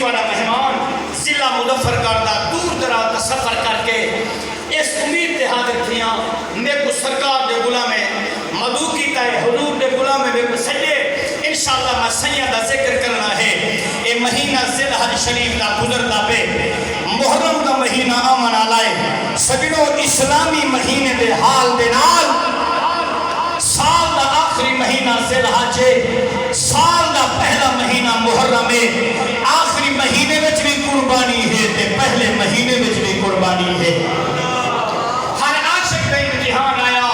والا مہمان ضلع مظفر کردہ دور دراز کا سفر کر کے اس امید دے حاضر تھیاں میرے کو سرکار دے غلام مدعو کیتا ہے حضور دے غلام میرے کو سجے انشاءاللہ میں سیاں دا ذکر کرنا ہے اے مہینہ ذی الحج شریف دا گزردا پہ محرم دا مہینہ آمن آلائے سجنوں اسلامی مہینے دے حال دے نال سال دا آخری مہینہ ذی الحج سال دا پہلا مہینہ محرم ہے آخری مہینے وچ بھی قربانی ہے تے پہلے مہینے وچ بھی قربانی ہے ہر عاشق کا امتحان آیا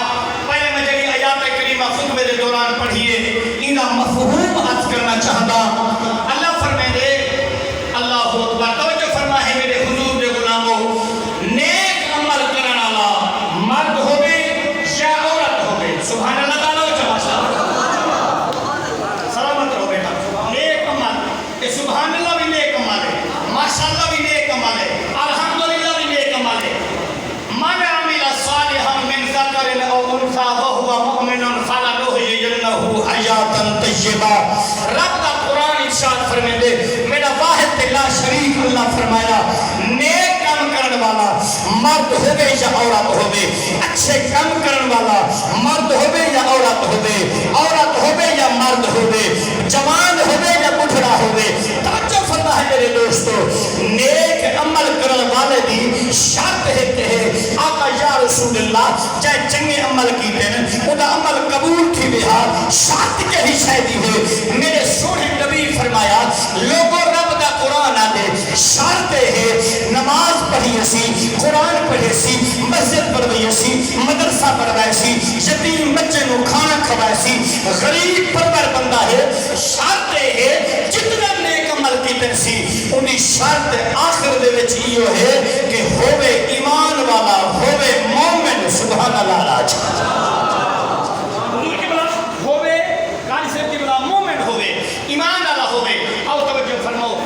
پہلے میں جڑی آیات کریمہ خطبے دے دوران پڑھیے انہا مفہوم عرض کرنا چاہتا اللہ فرمائے دے اللہ اکبر توجہ فرما ہے میرے حضور دے غلاموں نیک عمل کرن والا مرد ہوئے یا عورت ہوئے سبحان اللہ تعالیٰ سلامت رہو بیٹا نیک عمل یہ سبحان اللہ بھی نیک عمل ہے ماشاءاللہ بھی نیک عمل ہے الحمدللہ بھی نیک عمل ہے من عمل صالحا من ذکر او انثى وهو مؤمن فلنحيينه حیاتا طیبہ رب کا قرآن ارشاد فرمائے میرا واحد لا شریک اللہ فرمایا نیک کام کرن والا مرد ہوئے یا عورت ہوئے اچھے کام کرن والا مرد ہوئے یا عورت ہوئے یا مرد ہوئے جوان ہوئے یا بڑھڑا ہوئے توجہ فرما ہے میرے دوستو نیک عمل کرن والے دی شرط ہے کہ آقا یا رسول اللہ چاہے چنگے عمل کیتے ہیں انہا عمل قبول تھی بہا شرط کے ہی شہدی ہے میرے سونے نبی فرمایا لوگوں رب دا قرآن آدھے شرط ہے نماز پڑھی اسی قرآن پڑھی اسی مسجد پڑھی اسی مدرسہ پڑھوائے سی یتیم بچے نو کھانا کھوائے سی غریب پرور بندہ ہے شرط ہے جتنا نیک عمل کیتے سی انہی شرط آخر دے وچ یہ ہے کہ ہوئے ایمان والا ہوئے مومن سبحان اللہ راج حضور کی بلا ہوئے قاری صاحب کی بلا مومن ہوئے ایمان والا ہوئے آؤ توجہ فرماؤ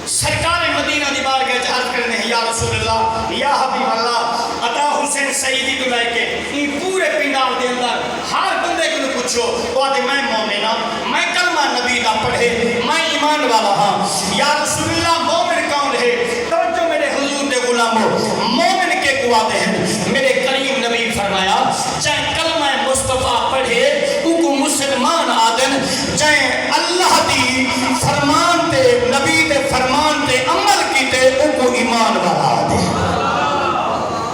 سرکار مدینہ دی بارگاہ عرض کرنے ہیں یا رسول اللہ یا حبیب اللہ عطا حسین سیدی تو لے کے یہ پورے پنڈال دے اندر ہر بندے کو پوچھو وہ آدھے میں مومن ہاں میں کلمہ نبی دا پڑھے میں ایمان والا ہاں یا رسول اللہ مومن کون ہے توجہ میرے حضور دے غلاموں مومن کے قوادے ہیں میرے کریم نبی فرمایا چاہے کلمہ مصطفیٰ پڑھے ان کو مسلمان آدن چاہے اللہ دی فرمان تے نبی دے فرمان تے عمل کیتے ان کو ایمان والا آدن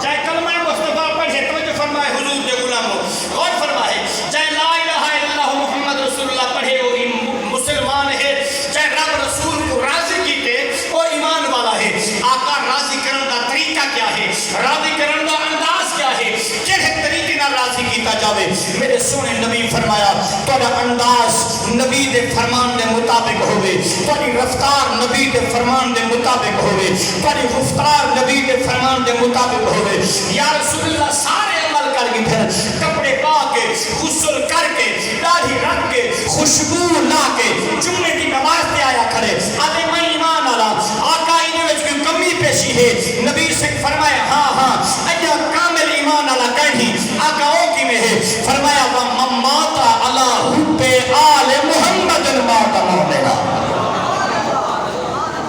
چاہے کلمہ مصطفیٰ پڑھے توجہ فرمائے حضور دے غلاموں غور فرمائے چاہے لا الہ الا اللہ محمد رسول اللہ پڑھے وہ مسلمان ہے چاہے رب رسول کو راضی کیتے وہ ایمان والا ہے آقا راضی کرن دا طریقہ کیا ہے راضی کرن دا انداز کیا ہے کہے طریقے نہ راضی کیتا جاوے میرے سونے نبی فرمایا تھوڑا انداز نبی دے فرمان دے مطابق ہوئے تھوڑی رفتار نبی دے فرمان دے مطابق ہوئے تھوڑی گفتار نبی دے فرمان دے مطابق ہوئے یا رسول اللہ سارے عمل کر گئے تھے کپڑے پا کے غسل کر کے داڑھی رکھ کے خوشبو لا کے جمعے کی نماز پہ آیا کھڑے آدھے میں ایمان والا آقا انہیں وچ کوئی کمی پیشی ہے نبی سے فرمایا ہاں ہاں اجا کامل ایمان والا کہیں آقا او کی میں ہے فرمایا وَمَن مَاتَ عَلَىٰ حُبِّ آلِ مُحَمَّدٍ مَاتَ مُؤْمِنًا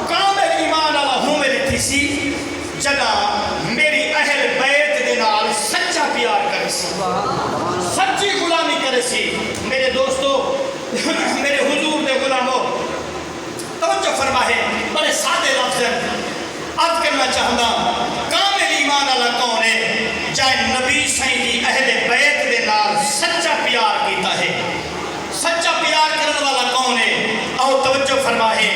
کامل ایمان والا ہوں میری تھی جدا میری اہل بیت دے نال سچا پیار کرے سی سچی غلامی کرے سی میرے دوستو میرے حضور دے غلاموں توجہ فرما ہے بڑے سادے لفظ عرض کرنا چاہتا کامل ایمان والا کون ہے چاہے نبی سیدی اہل بیت دے نال سچا پیار کیتا ہے سچا پیار کرنے والا کون ہے اور توجہ فرما ہے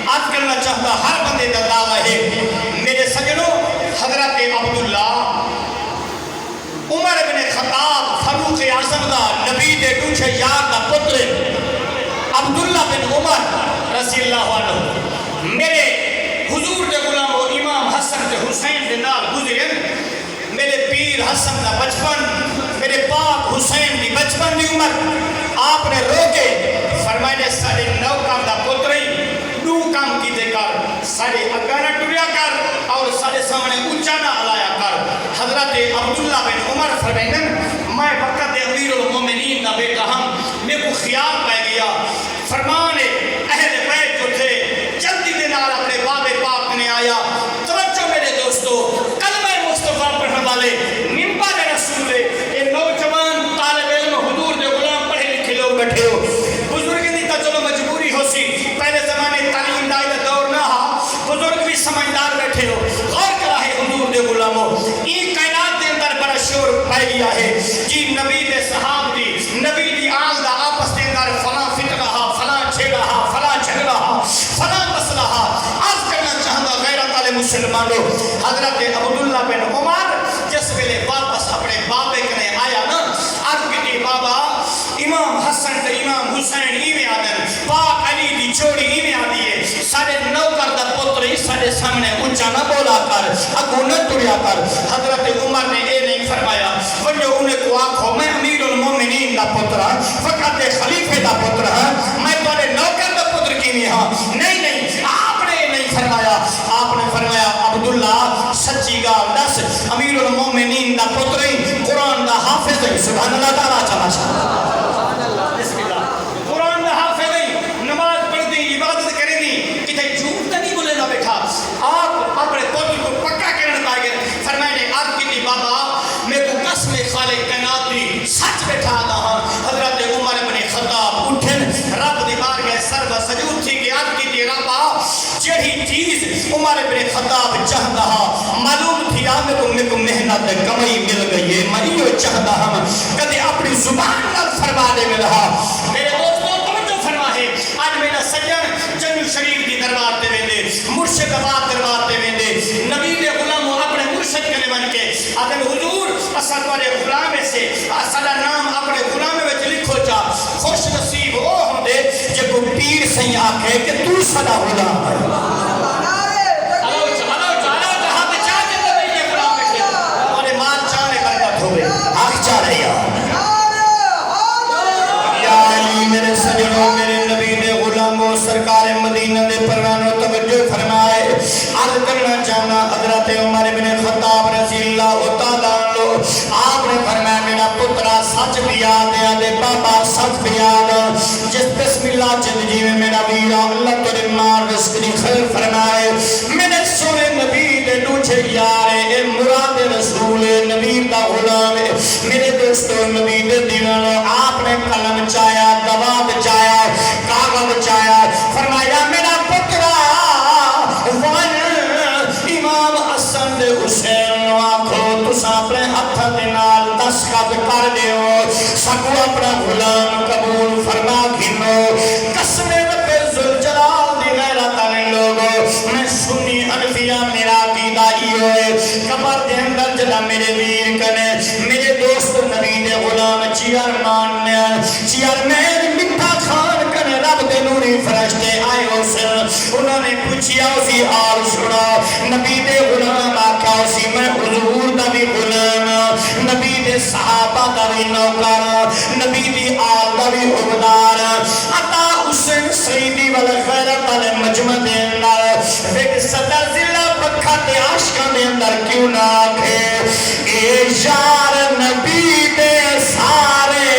عرض کرنا چاہتا ہر بندے دا دعویٰ ہے میرے سجنوں حضرت عبداللہ عمر بن خطاب فاروق اعظم دا نبی دے دوچھے یار دا پتر عبداللہ بن عمر رضی اللہ عنہ میرے حضور دے غلام و امام حسن دے حسین دے نال گزرے میرے پیر حسن دا بچپن میرے پاک حسین دی بچپن دی عمر آپ نے روکے فرمائے سارے نو کام دا پتریں دو کام کی دے کر سارے اگانا ٹوریا کر اور سارے سامنے اونچا نہ علایا کر حضرت عبداللہ بن عمر فرمائے میں وقت امیر المومنین دا بیٹا ہم میں کو خیال پہ گیا فرمانے اہل بیت جو تھے جلدی دے نال اپنے پائی گیا ہے جی نبی دے صحاب دی نبی دی آل دا آپس دے اندر فلاں فتنہ ہا فلاں چھیڑا ہا فلاں جھگڑا ہا فلاں مسئلہ ہا آج کرنا چاہتا غیرت والے مسلمانوں حضرت عبداللہ بن عمر جس ویلے واپس اپنے بابے کنے آیا نا عرض کی بابا امام حسن تے امام حسین ایویں آدن پاک علی دی جوڑی ایویں آدی ہے سارے نوکر دا پتر ہی سارے سامنے اونچا نہ بولا کر اگوں نہ ٹریا کر حضرت عمر نے اے نہیں فرمایا ونجو انہیں کو آکھو میں امیر المومنین دا پتر ہاں فقط خلیفے دا پتر ہاں میں تھوڑے نوکر دا پتر کیویں ہاں نہیں آپ نے نہیں فرمایا آپ نے فرمایا عبداللہ سچی گال دس امیر المومنین دا پتر ہی قرآن دا حافظ ہے سبحان اللہ تعالیٰ چلا قرآن دا حافظ ہے نماز پڑھ دی عبادت کریں دی کتے جھوٹ تا نہیں بولے نہ بیٹھا آپ اپنے پتر کو پکا کرنے پائے گئے فرمائے نے عرض کی بابا میں کو قسم خالق کائنات دی سچ بیٹھا دا ہاں حضرت عمر بن خطاب اٹھن رب دی بار گئے سر و سجود تھی کہ عرض کی ربا جہی چیز عمر بن خطاب چاہتا ہاں معلوم تھی میں کو محنت کمائی مل گئی ہے میں یہ چاہتا ہوں کدے اپنی زبان نال فرما دے میں رہا میرے دوستوں توجہ فرما ہے آج میرا سجن جنو شریف دی دربار تے ویندے مرشد آباد دربار تے ویندے نبی دے غلاموں اپنے مرشد کرے بن کے آدم حضور اساں تواڈے غلام سے ساڈا نام اپنے غلام وچ لکھو چا خوش نصیب او ہوندے جے کو پیر سہی آکھے کہ تو ساڈا غلام ہے میرے سجنوں میرے نبی نے غلاموں سرکار مدینہ دے پروانوں توجہ فرمائے عرض کرنا چاہنا حضرت عمر بن خطاب رضی اللہ تعالیٰ عنہ آپ نے فرمایا میرا پترا سچ بیاد ہے دے بابا سچ بیاد جس بسم اللہ زندگی میں میرا ویرا اللہ تیرے مال رزق دی خیر فرمائے میرے سونے نبی دے نوچے یار اے مراد رسول نبی دا غلام میرے دوستو نبی دے دیوانوں آپ نے قلم چایا دواب چایا کاغذ چایا فرمایا میرا پترا ون امام حسن دے حسین آکھو تسا اپنے ہاتھ دے نال دستخط کر دیو سکو اپنا غلام قبول فرما گھنو قسم رب ذوالجلال دی غیرت والے لوگوں میں سنی حنفیہ میرا عقیدہ ایو ہے قبر دے اندر جدا میرے ویر کنے میرے دوست نبی دے غلام چیئرمین مٹھا خان کنے رب دے نوری فرشتے آئے حسن انہوں نے پوچھیا اسی حال سنا نبی دے غلام آکھا اسی میں حضور دا بھی غلام نبی دے صحابہ دا بھی نوکر نبی دی آل دا بھی عبدار عطا حسین سیدی والا غیرت والے مجمع دے اندر ایک صدر ضلع پکھا تے عاشقاں دے اندر کیوں نہ آکھے اے یار نبی دے سارے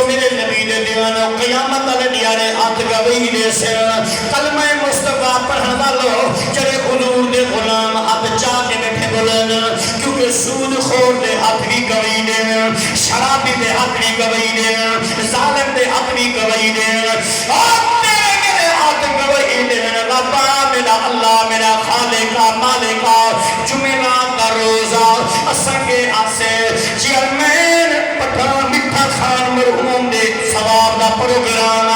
میرے نبی دے دیوانوں قیامت علی دیارے ہاتھ گوئی دے سے کلمہ مصطفیٰ پڑھن والو جڑے حضور دے غلام ہاتھ چاہ کے بیٹھے بولن کیونکہ سود خور دے ہاتھ بھی گوئی دے شرابی دے ہاتھ بھی گوئی دے ظالم دے ہاتھ بھی گوئی دے اور میرے ہاتھ گوئی دے ربا میرا اللہ میرا خالقہ مالکہ جمعرات کا روزہ اسنگے آسے چیئرمین پٹھان مٹھا خان مرحوم دے ثواب دا پروگرام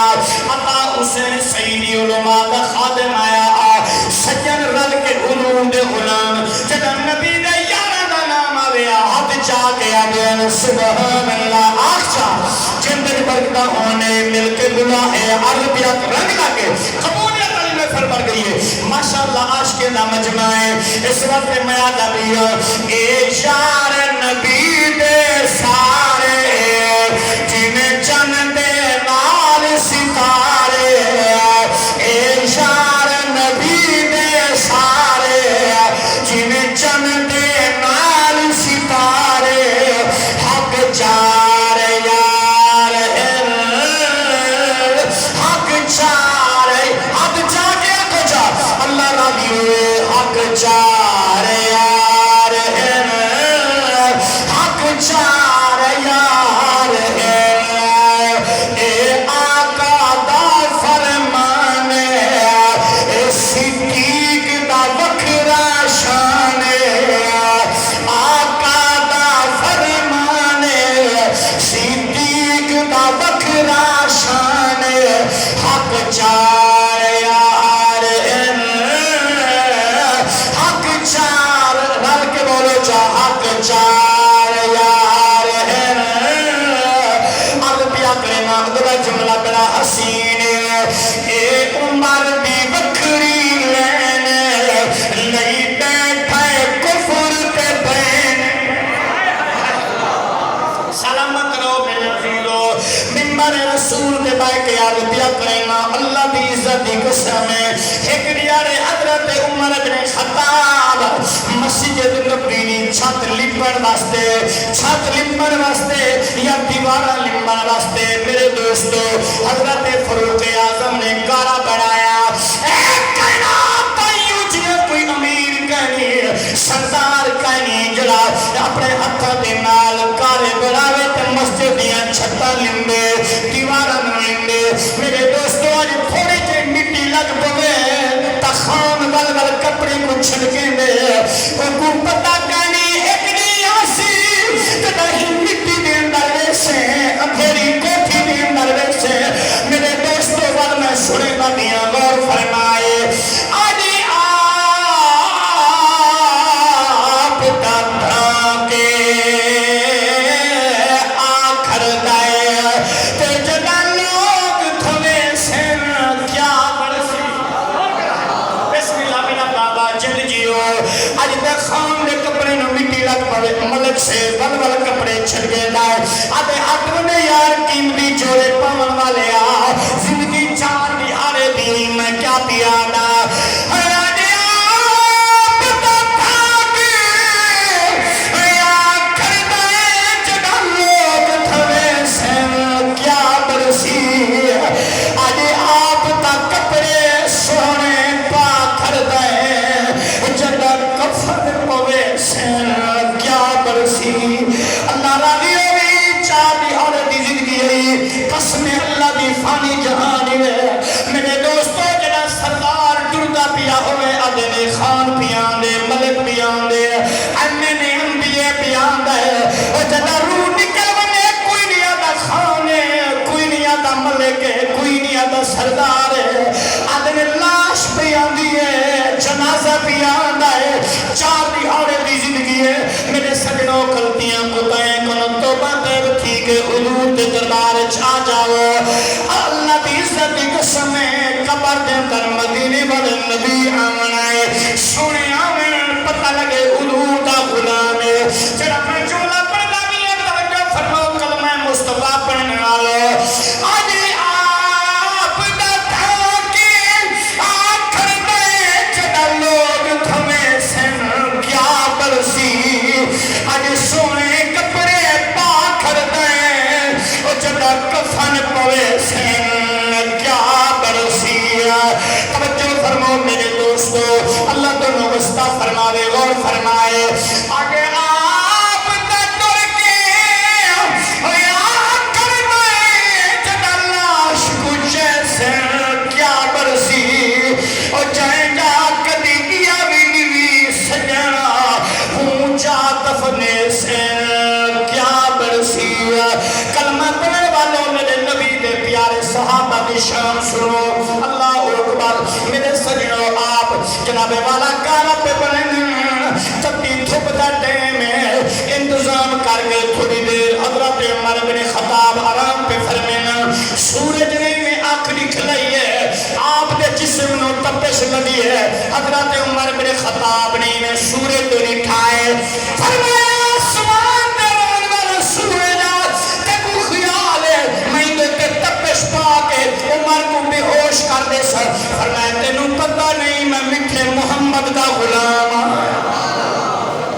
عطا حسین سیدی علماء دا خادم آیا سجن رل کے علوم دے غلام جدہ نبی دے یارہ دا نام آویا ہاتھ چاہ گیا دین سبحان اللہ آخشا جندر برکتہ ہونے مل کے گناہ عربیت رنگ لگے قبولیت علی میں پھر بڑھ گئی ہے ماشاءاللہ عاشق دا مجمع ہے اس وقت میں آدھا بھی اے یار نبی دے سارے جنہیں چند دے نال ستارے اے یار نبی دے سارے جنہیں چند دے نال ستارے حق چار یار حق چار حق چاہ کے حق چاہ اللہ راضی ہوئے حق چار یار حق چار یار اے آقا دا فرمان اے صدیق واسطے چھت لمبن واسطے یا دیوارہ لمبن واسطے میرے دوستو حضرت فاروق اعظم نے کارا بڑھایا کوئی امیر کہنی سردار کہنی جڑا اپنے ہتھاں دے نال کارے بڑھاوے تے مسجد دیاں چھتاں لمبے دیواراں لمبے میرے دوستو اج تھوڑی جی مٹی لگ پوے تا خان ول ول کپڑے کو چھڑکیں دے کو پتہ کہنی ایک نہیں آسی تے ہی مٹی دے اندر ویسے اندھیری کوٹھی دے اندر ویسے میرے دوستو ول میں سنے گا دیاں غور فرمائے ملک سے ول ول کپڑے چھڑ گئے لائے آدھے اٹھونے یار قیمتی جوڑے پاون والے آ زندگی چار دیارے دی میں کیا پیانا اللہ راضی ہوئی چار دیہار دی زندگی ہے قسم اللہ دی فانی جہانی ہے میرے دوستو جڑا سردار ٹردا پیا ہوئے ادنے خان پیان دے ملک پیان دے اینے نے انبیاء پیان دے اور جڑا روح نکل بنے کوئی نہیں آتا خان ہے کوئی نہیں آتا ملک ہے کوئی نہیں آتا سردار ہے ادنے لاش پیان دی ہے جنازہ پیان دے چار دیہار دی زندگی ہے میرے سجنوں غلطیاں کوتاہیں کنو توبہ دیو تھی کہ حضور دے دربار چھا جاؤ اللہ دی عزت دی قسم ہے قبر دے اندر مدینے والے نبی آمنائے سونے آمن پتہ لگے حضور دا غلام ہے جڑا اپنے جملہ پڑھتا بھی ہے توجہ فرماؤ کلمہ مصطفیٰ پڑھنے والے آج آپ دا تھا کہ آخر دے جڑا لوگ تھمیں سن کیا برسی آج سونے کپڑے پا کر دیں اور جڑا کفن پوے سن کیا برسی توجہ فرماؤ میرے دوستو اللہ دونوں وسطہ فرماوے غور فرمائے آگے آپ کا در کے یا کر دیں جڑا لاش کچھ سن کیا برسی اور جائیں جا کدی کیا بھی نہیں سجنا اونچا دفنے سے کیا برسی کلمہ پڑھنے والوں میرے نبی دے پیارے صحابہ کی شان سنو اللہ اکبر میرے سجنوں آپ جناب والا کارا پہ بڑھیں چپی تھوپ دا ٹیم ہے انتظام کر کے تھوڑی دیر حضرت عمر بن خطاب آرام پہ فرمینا سورج نہیں میں آنکھ نکھلائی ہے آپ دے جسم نو تپش لگی ہے حضرت عمر بن خطاب نہیں میں سورج تو نہیں کھائے فرمایا سوان دران والا سورج تے کو خیال ہے میں دے تپش پا کے عمر کو بے ہوش کر دے سر فرمایا تینوں پتہ نہیں میں مٹھے محمد دا غلام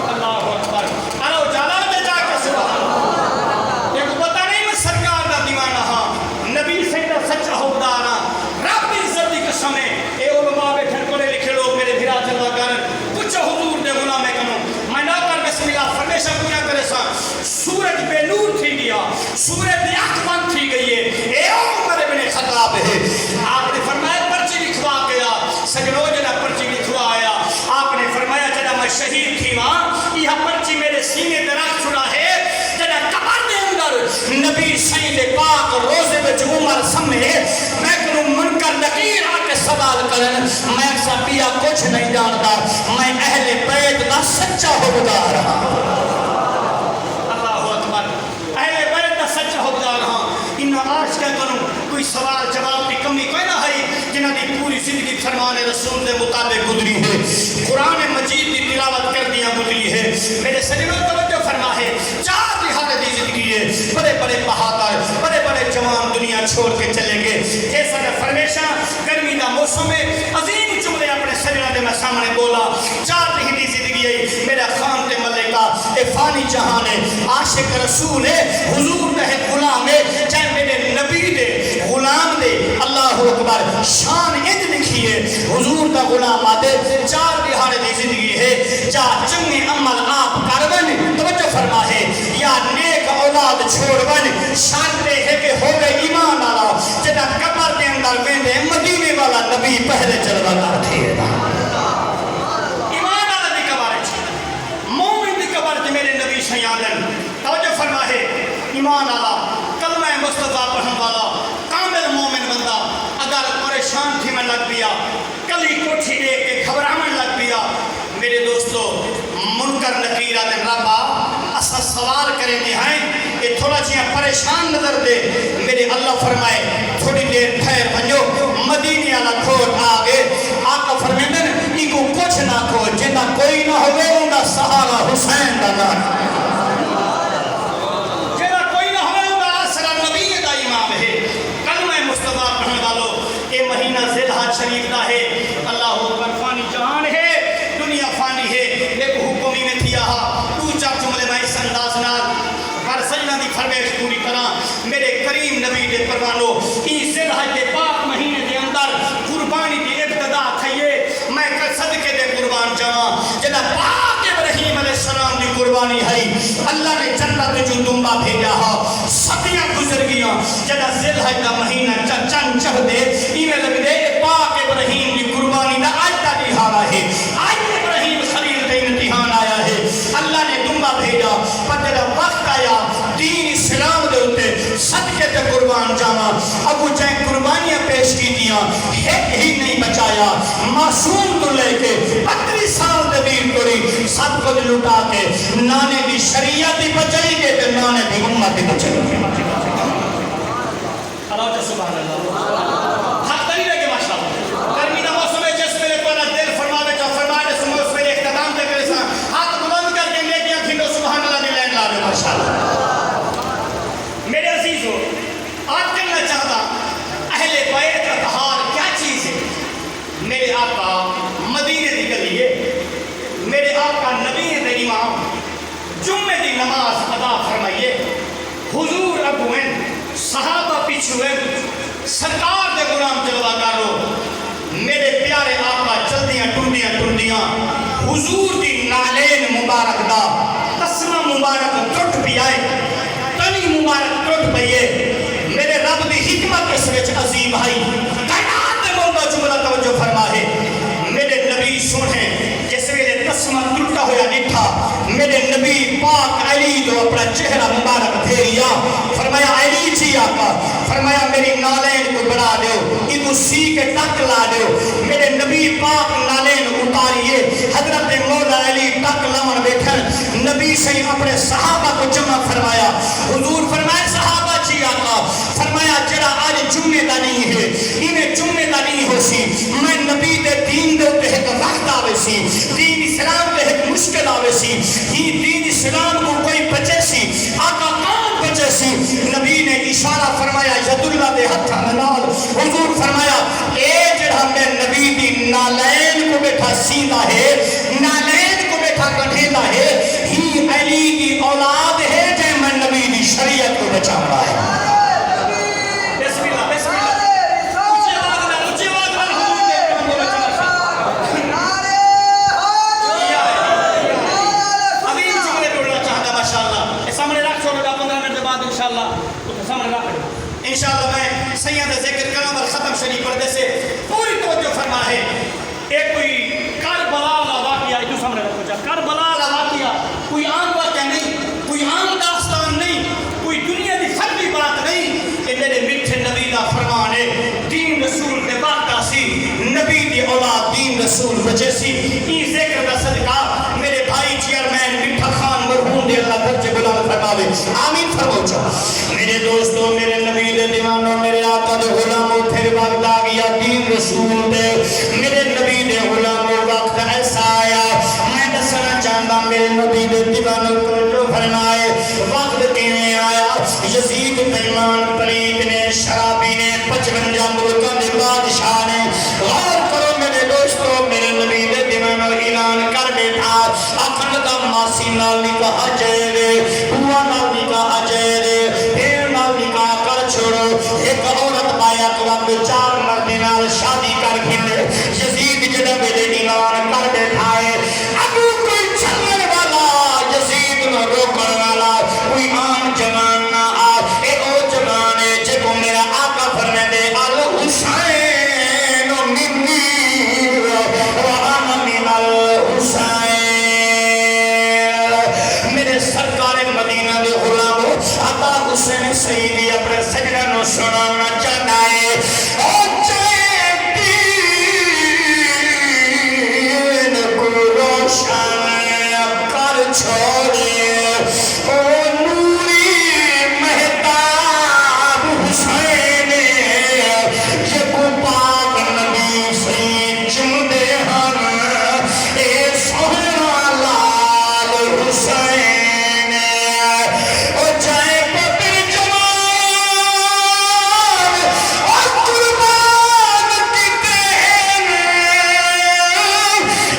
اللہ اکبر ارو جلال میں جا کے سبحان ایک پتہ نہیں میں سرکار دا دیوانہ ہاں نبی سیدہ سچا حقدار ہاں رب دی عزت دی قسم ہے اے علماء بیٹھن پڑھے لکھے لوگ میرے بھرا جلوہ کرن کچھ حضور دے غلامے کنوں میں نہ کر بسم اللہ فرمیشہ پورا کرے سا سورج بے نور تھی گیا سورج دی آنکھ بند تھی گئی ہے اے عمر بن خطاب ہے آپ نے فرمایا پرچی لکھوا گیا سجنوں جنہ پرچی لکھوا آیا آپ نے فرمایا جنہ میں شہید تھی وہاں یہ پرچی میرے سینے درخت چھڑا ہے جنہ قبر دے اندر نبی سید پاک روزے بچ عمر سمے میں کنوں منکر نقیر آکے سوال کرن میں ایسا پیا کچھ نہیں جانتا میں اہل بیت دا سچا حقدار ہاں اللہ اکبر اہل بیت دا سچا حقدار ہاں انہاں آج کیا کروں کوئی سوال جواب کی کمی کوئی نہ ہے جنہاں دی پوری زندگی فرمان رسول دے مطابق گزری ہے قرآن مجید دی تلاوت کر دیا گزری ہے میرے سجنوں توجہ فرما ہے چار دیہات دی زندگی ہے بڑے بڑے بہادر بڑے بڑے جوان دنیا چھوڑ کے چلیں گے جیسا کہ فرمیشہ گرمی دا موسم ہے عظیم جملے اپنے سجنوں دے میں سامنے بولا چار دیہات دی زندگی ہے میرا خان تے ملکہ اے فانی جہان ہے عاشق رسول ہے حضور دے غلام ہے چاہے میرے نبی دے غلام دے اللہ اکبر شان انج لکھی ہے حضور دا غلام آدے 4 دہاڑے دی زندگی ہے جا چنگے عمل آپ کرون توجہ فرما ہے یا نیک اولاد چھوڑون شان دے ہے کہ ہوئے ایمان والا جدا قبر دے اندر ویندے مدینے والا نبی پہلے جلوہ کر تھے ایمان والا دی قبر مومن دی قبر تے میرے نبی سیادن توجہ فرما ہے ایمان والا کلمہ مصطفیٰ پڑھن والا کامل مومن بندہ اگر پریشان تھی میں لگ پیا کلی کوٹھی دیکھ کے گھبراہٹ لگ پیا میرے دوستو منکر نکیر آدھے ربا اسا سوال کریں گے ہیں کہ تھوڑا چیاں پریشان نظر دے میرے اللہ فرمائے تھوڑی دیر ٹھہر بنجو مدینے والا کھوٹ آگے آقا فرمیندن ای کو کچھ نہ کھو جنہ کوئی نہ ہوئے انہا سہارا حسین دا نام جنہ کوئی نہ ہوئے انہا آسرا نبی دا امام ہے کلمہ مصطفیٰ پڑھنے والو یہ مہینہ ذی-الحج شریف دا ہے اللہ اکبر فانی جہان ہے دنیا فانی ہے ایک حکومی میں تھی آہا تو چاک چملے میں اس انداز نال پر سجنہ دی فرمیش پوری طرح میرے کریم نبی دے پروانو این ذی-الحج دے پاک مہینے دے اندر قربانی دی ابتدا تھئیے میں صدقے دے قربان جاواں جنہ پاک ابراہیم علیہ السلام دی قربانی ہے اللہ نے جنت جو دنبا بھیجا ہا صدیاں گزر گیا جنہ ذی-الحج دا مہینہ چند چڑھ دے ایمیں لگ دے پاک ابراہیم دی قربانی دا آج دا دہارا ہے آج ابراہیم خلیل دے امتحان آیا ہے اللہ نے دنبا بھیجا پر جنہ وقت آیا دین اسلام دے ہوتے صدقے تے قربان جاواں ابو جائیں قربانیاں پیش کی دیاں ایک ہی نہیں بچایا معصوم تو لے کے 32 سال دے دین توڑی سب کو لٹا کے نانے دی شریعت دی بچائی گے تے نانے دی امت دی بچائی گے اللہ سبحان اللہ حق نہیں لگے ماشاءاللہ گرمی دا موسم ہے جس میں کوئی دل فرماوے چا فرمائے سمو اس میں اختتام دے کرے سا ہاتھ بلند کر کے نیکیاں کھنڈو سبحان اللہ دی لین لاوے ماشاءاللہ میرے عزیزو آج کرنا چاہتا اہل بیت اطہار کیا چیز ہے میرے آقا مدینے دی گلی ہے میرے آقا نبی دے امام جمعے دی نماز ادا فرمائیے حضور اگوین صحابہ پیچھویں سرکار دے غلام جلوہ کارو میرے پیارے آقا چلدیاں ٹردیاں حضور دی نالین مبارک دا تسمہ مبارک ٹوٹ پی آئے تنی مبارک ٹوٹ پئیے میرے رب دی حکمت اس وچ عظیم آئی کائنات دے مولا جملہ توجہ فرما ہے میرے نبی سنے جس ویلے تسمہ ٹوٹا ہویا ڈٹھا میرے نبی پاک علی جو اپنا چہرہ مبارک پھیریا فرمایا علی جی آقا فرمایا میری نالین کو بڑھا دیو انہوں سی کے ٹک لا دیو میرے نبی پاک نالین اتاریے حضرت مولا علی ٹک لاؤن بیٹھن نبی سے اپنے صحابہ کو جمع فرمایا حضور فرمایا صحابہ جی آقا فرمایا جڑا آج جمعے دا نہیں ہے انہیں جمعے دا نہیں ہو سی میں نبی دے دین دے ہوتے ہیں تو وقت آوے سی دین اسلام دے ایک مشکل آوے سی ہی دین اسلام کو کوئی بچے سی آقا کون بچے سی نبی نے اشارہ فرمایا ید اللہ دے ہتھا نال حضور فرمایا اے جڑا میں نبی دی نالین کو بیٹھا سیدھا ہے نالین کو بیٹھا کٹھیلا ہے ہی علی کی اولاد ہے جے میں نبی دی شریعت کو بچا رہا ہے انشاءاللہ میں سید ذکر کرم اور ختم شریف پردے سے پوری توجہ فرما ہے ایک کوئی کربلا کا واقعہ جو سامنے رکھو جا کربلا کا واقعہ کوئی عام واقعہ نہیں کوئی عام داستان نہیں کوئی دنیا کی فردی بات نہیں کہ میرے میٹھے نبی کا فرمان ہے دین رسول کے واقعہ سی نبی دی اولاد دین رسول بچے سی یہ ذکر کا صدقہ میرے بھائی چیئرمین میٹھا خان مرحوم دے اللہ درجے بلند فرماوے آمین فرمو چا میرے دوستوں میرے نبی دے دیوانوں میرے آقا دے غلاموں پھر وقت آ گیا دین رسول دے میرے نبی دے غلاموں وقت ایسا آیا میں دسنا چاہتا میرے نبی دے دیوانوں کو جو فرمائے وقت کیویں آیا یزید پیمان پلیت نے شرابی نے 55 ملکوں دے بادشاہ نے غور کرو میرے دوستوں میرے نبی دے دیوانوں اعلان کر بیٹھا اکھن دا ماسی نال نکاح جائے دے بوا نال نکاح جائے دے پھر نال نکاح کر چھوڑو ایک عورت بایا کو وقت 4 مرد نال شادی کر کھلے یزید جڑا میرے ایمان کر بیٹھائے ابو کوئی چلن والا یزید نو روکن والا کوئی عام جوان نہ آ اے او جوان ہے جب میرا آقا فرمائے دے الحسین منی وانا من الحسین میرے سرکار مدینہ دے غلامو آقا حسین سیدی اپنے سجدہ نو سنانا چاہتا ہے او دین کو روشن کر چھوڑے او نوری مہتاب حسین یہ کو پاک نبی سے چمدے ہم اے سہنا لال حسین او جائے پتر جوان اور قربان کی دین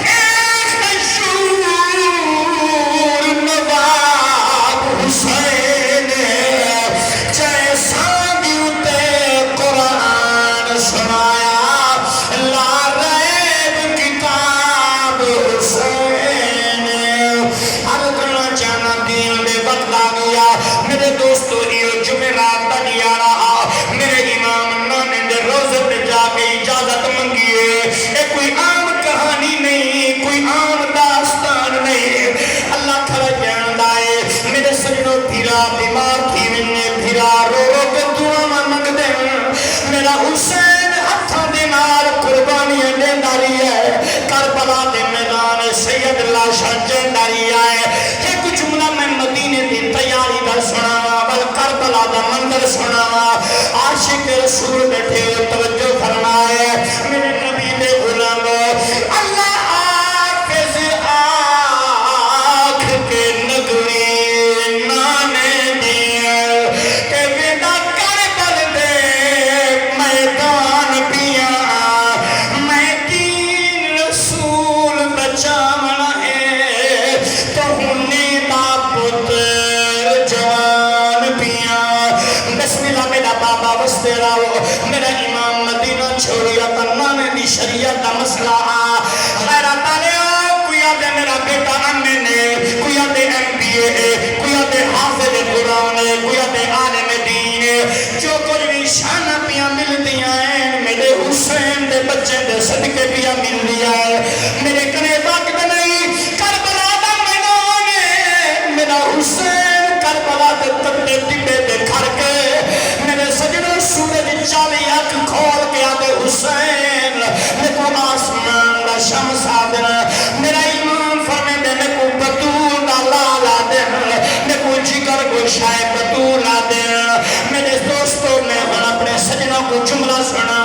ایک شور نواب حسین جائے سادیوں تے قرآن سنایا لا ریب کتاب حسین ہر کرنا چاہنا دین میں وقت آ گیا میرے دوستو یہ جمعرات تک آ رہا میرے امام نانے دے روزے پہ جا کے اجازت منگیے یہ کوئی عام کہانی نہیں کوئی عام داستان نہیں اللہ کھڑا جاندہ ہے میرے سجنوں پھرا بیمار تھی میں پھرا رو رو کے دعا منگ دے میرا حسین ہتھاں دے نال قربانیاں دینداری ہے کربلا دے میدان سید اللہ شاہ جینداری ہے ایک جملہ میں مدینے دی تیاری دا سناوا بل کربلا دا منظر سناوا عاشق رسول بیٹھے ہوئے توجہ فرمائے میرے نبی دے غلامو اللہ حافظ آنکھ کے نگری نانے دیا کہ بیٹا کربل دے میدان پیا میں دین رسول بچاونا ہے تو ہنی دا پتر جوان پیا بسم اللہ میرا بابا وستے راو میرا امام مدینہ چھوڑیا تنانے دی شریعت دا مسئلہ غیرت آلے کوئی آدھے میرا بیٹا امین ہے کوئی آدھے ایم پی ہے کوئی آدھے حافظ قرآن ہے کوئی آدھے عالم دین ہے جو کچھ بھی شانہ پیا مل دیا ہے میرے حسین دے بچے دے صدقے پیا مل دیا ہے میرے کنے وقت نہیں کربلا دا میدان ہے میرا حسین کربلا دے تبے ٹبے دے گھر کے میرے سجنوں سورج چالی اک کھول کے آدھے حسین میں کو آسمان دا شمس آدھنا میرا ایمان فرمے دے میں کو بطول دا لالا دے میں کو جگر کو شائع بطول آدھنا میرے دوستوں میں ہم اپنے سجنوں کو جملہ سنا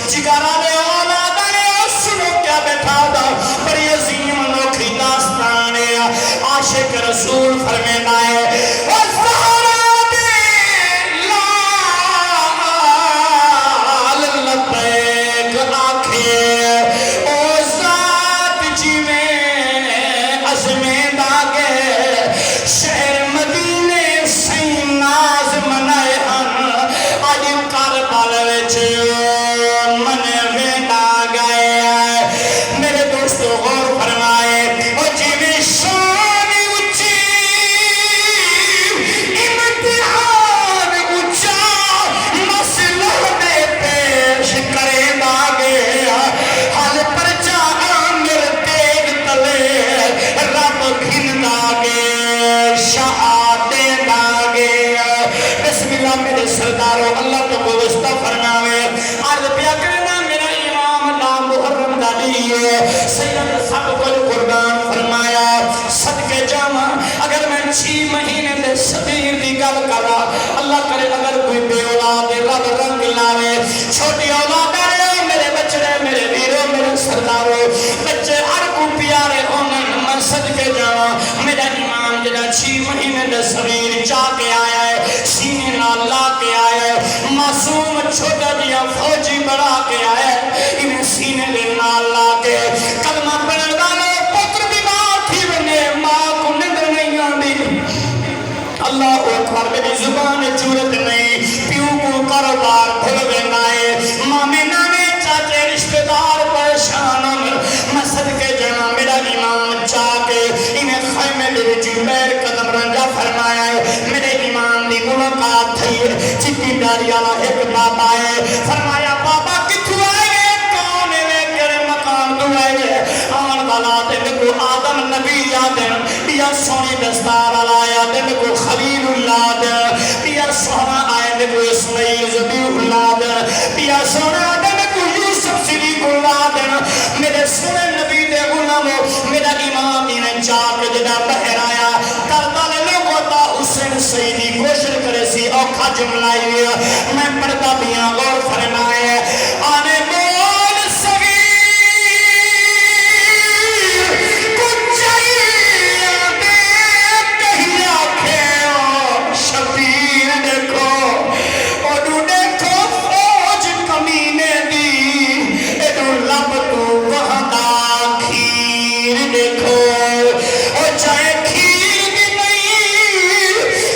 جگر آدھے اولاد آئے سنو کیا بیٹھا دا بڑی عظیم انوکھی داستان ہے عاشق رسول فرمے دائے سرداروں اللہ تو کو وستہ فرماوے عرض پیا کرنا میرا امام لا محرم دالی ہے سید سب کو قربان فرمایا صدقے جامع اگر میں 6 مہینے دے صدیر دی گل کرا اللہ کرے اگر کوئی بے اولاد رب رنگ لاوے چھوٹی اولاد آئے میرے بچڑے میرے ویروں میرے سرداروں بچے ہر کو پیارے ہونے میں صدقے جامع میرا امام جڑا 6 مہینے دے صدیر چاہ کے آیا ہے سینے نال لا کے آیا ہے معصوم چھوٹا دیا فوجی بڑھا کے آیا ہے انہیں سینے لے نال لا کے کلمہ پڑھن والے پتر بیمار تھی بنے ماں کو نندر نہیں اللہ اکبر میری زبان جرت نہیں پیو کو کاروبار بھول گنا ہے مامے نانے چاچے رشتہ دار پریشان میں صدقے جانا میرا امام چاہ کے انہیں خیمے دے وچ بیر قدم رنجا فرمایا ہے میرے امام دی ملاقات تھی چٹی داری والا ایک بابا ہے فرمایا بابا کتھوں آئے کون ہے کیڑے مکان تو آئے آن والا تے کو آدم نبی یاد یا سونی دستار والا یاد کو خلیل اللہ دے یا سونا آئے کو اسماعیل ذبیح اللہ دے یا سونا آدم کو یوسف شریف اللہ دے میرے سونے نبی دے غلامو میرا امام انہیں چاہ کے جدا بہر آیا کردہ لوگوں تا حسین سیدی کوشش کرے سی اوکھا جملائی میں پڑھتا بیاں غور فرمائے آنے بول سگی کچھ چاہیے دے کہیں آکھیں شبیر دیکھو اور دیکھو فوج کمینے دی ایڈو لب تو وہاں دا کھیر دیکھو اور چاہے کھیر بھی نہیں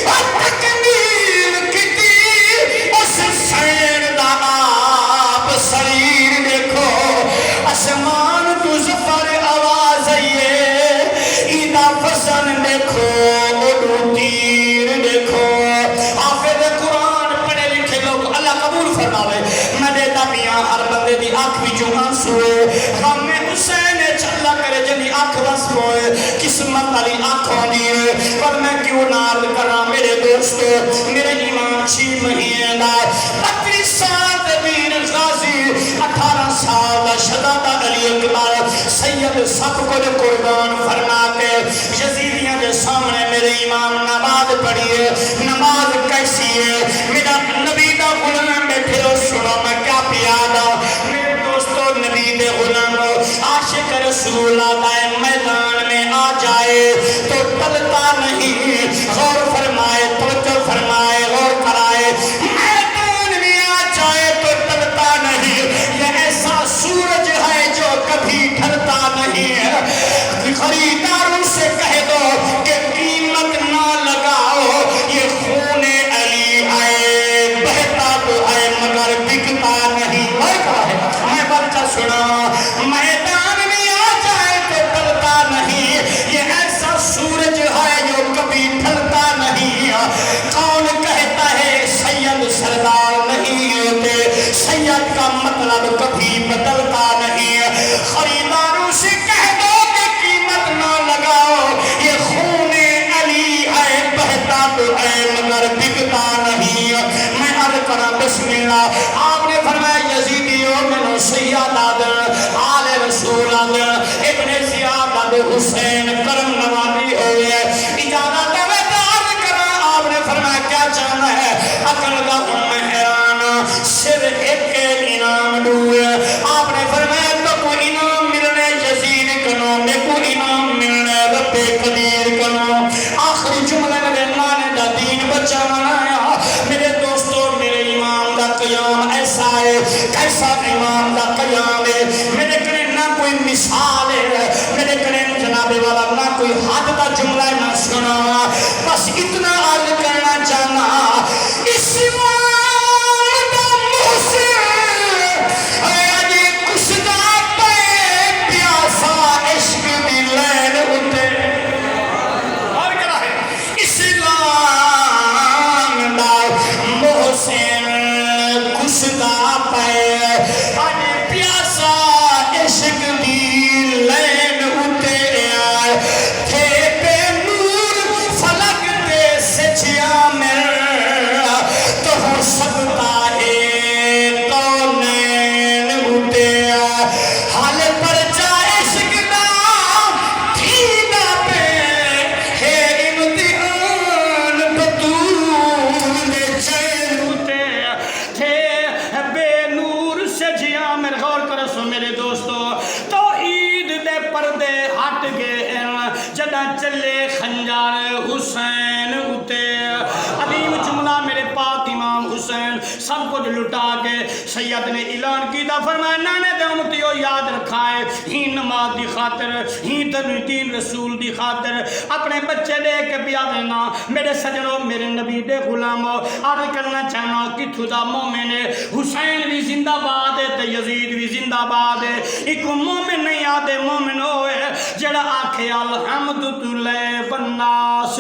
اور تکمیل کتی اس سین دا آپ سریر دیکھو اسمان تو زفر آواز آئیے ایدہ فسن دیکھو اور تیر دیکھو حافظ قرآن پڑھے لکھے لوگ اللہ قبول فرماوے میں دیتا میاں ہر بندے دی آنکھ بھی جو آنسوئے غم میں حسین چلا کرے جنی آنکھ بس ہوئے قسمت علی آنکھوں دیئے پر میں کیوں نال کرا میرے دوستو میرے ایمان 6 مہینے دا 32 سال دیر غازی 18 سال دا شدادہ علی اکبر سید سب کو قربان فرما کے یزیدیاں دے سامنے میرے امام نماز پڑھیے نماز کیسی ہے میرا نبی دا غلام بیٹھے ہو سنو میں کیا پیادا میرے دوستو نبی دے غلام عاشق رسول اللہ میدان میں آ جائے تو ٹلتا نہیں غور فرمائے توجہ فرمائے غور کرائے میدان میں آ جائے تو ٹلتا نہیں یہ ایسا سورج ہے جو کبھی ڈھلتا نہیں ہے خریداروں سے کہہ دو کہ قیمت نہ لگاؤ یہ خون علی ہے بہتا تو ہے مگر بکتا نہیں میں بچہ سنا میدان میں آ جائے تو ڈلتا نہیں یہ ایسا سورج ہے جو کبھی ڈھلتا نہیں کون کہتا ہے سید سردار نہیں ہوتے سید کا مطلب کبھی بدلتا نہیں خریداروں سے کہہ دو کہ قیمت نہ لگاؤ یہ خون علی ہے بہتا تو ہے مگر بکتا نہیں میں عرض کرا بسم اللہ آپ نے فرمایا یزیدیوں میں سید آدر آل رسول آدر ابن زیاد آدر حسین کرم نوابی ہوئے اجازت عرض کرا آپ نے فرمایا کیا چاہنا ہے اکل کا حیران صرف ایک انعام دوئے آپ نے فرمایا تو کوئی انعام ملنے یزید کنو میں کوئی انعام ملنے رب قدیر کنو آخری جملے میں مانے دا دین بچہ منایا میرے دوستو میرے امام دا قیام ایسا ہے کیسا امام دا قیام ہے میرے کنے نہ کوئی مثال ہے میرے کنے جناب والا نہ کوئی حد دا جملہ نہ سنا بس اتنا عرض کرنا چاہنا اسمان دا محسن آجی کچھ دا پہ پیاسا عشق دی لین ہوتے اور کیا ہے اسلام دا محسن کچھ دا پہ آجی پیاسا عشق دی لین ہوتے تھے پہ نور فلک دے سچیا میں اٹھا کے سید نے اعلان کیتا، فرمایا نانے دے امتیو یاد رکھائے ہی نماز دی خاطر ہی دین رسول دی خاطر اپنے بچے دے کے پیا دینا۔ میرے سجنوں میرے نبی دے غلاموں عرض کرنا چاہنا کتھو دا مومن ہے، حسین بھی زندہ باد ہے تے یزید بھی زندہ باد ہے۔ ایک مومن نہیں آدھے مومن ہوئے جڑا آکھے الحمد للہ والناس